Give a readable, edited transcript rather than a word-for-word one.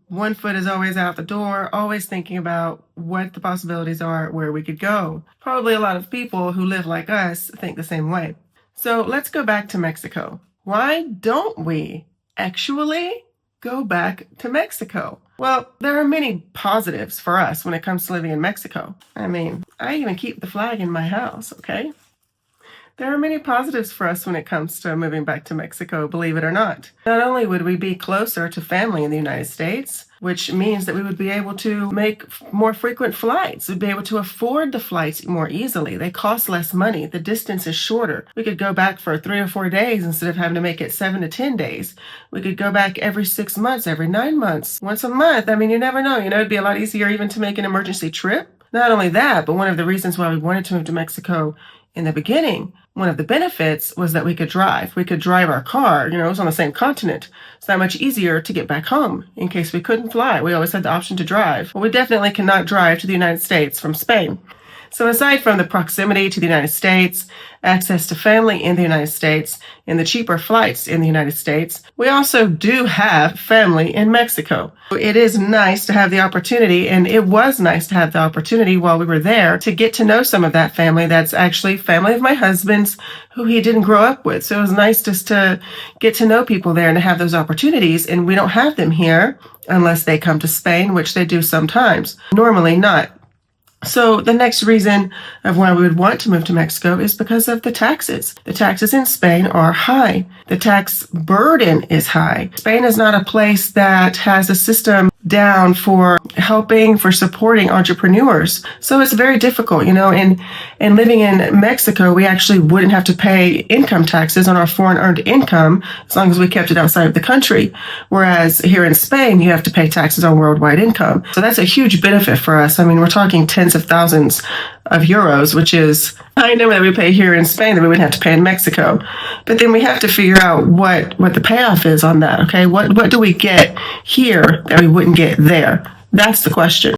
One foot is always out the door, always thinking about what the possibilities are, where we could go. Probably a lot of people who live like us think the same way. So let's go back to Mexico. Why don't we actually go back to Mexico? Well, there are many positives for us when it comes to living in Mexico. I mean, I even keep the flag in my house, okay? There are many positives for us when it comes to moving back to Mexico, believe it or not. Not only would we be closer to family in the United States, which means that we would be able to make more frequent flights. We'd be able to afford the flights more easily. They cost less money. The distance is shorter. We could go back for 3 or 4 days instead of having to make it 7 to 10 days. We could go back every 6 months, every 9 months, once a month. I mean, you never know. It'd be a lot easier even to make an emergency trip. Not only that, but one of the reasons why we wanted to move to Mexico in the beginning, one of the benefits was that we could drive. We could drive our car. It was on the same continent. It's that much easier to get back home in case we couldn't fly. We always had the option to drive. Well, we definitely cannot drive to the United States from Spain. So aside from the proximity to the United States, access to family in the United States, and the cheaper flights in the United States, we also do have family in Mexico. It is nice to have the opportunity, and it was nice to have the opportunity while we were there to get to know some of that family that's actually family of my husband's who he didn't grow up with. So it was nice just to get to know people there and to have those opportunities, and we don't have them here unless they come to Spain, which they do sometimes. Normally not. So the next reason of why we would want to move to Mexico is because of the taxes. The taxes in Spain are high. The tax burden is high. Spain is not a place that has a system down for helping, for supporting entrepreneurs. So it's very difficult, and living in Mexico, we actually wouldn't have to pay income taxes on our foreign earned income as long as we kept it outside of the country. Whereas here in Spain, you have to pay taxes on worldwide income. So that's a huge benefit for us. I mean, we're talking tens of thousands of euros, which is a high number that we pay here in Spain that we wouldn't have to pay in Mexico. But then we have to figure out what the payoff is on that, okay? What do we get here that we wouldn't get there? That's the question.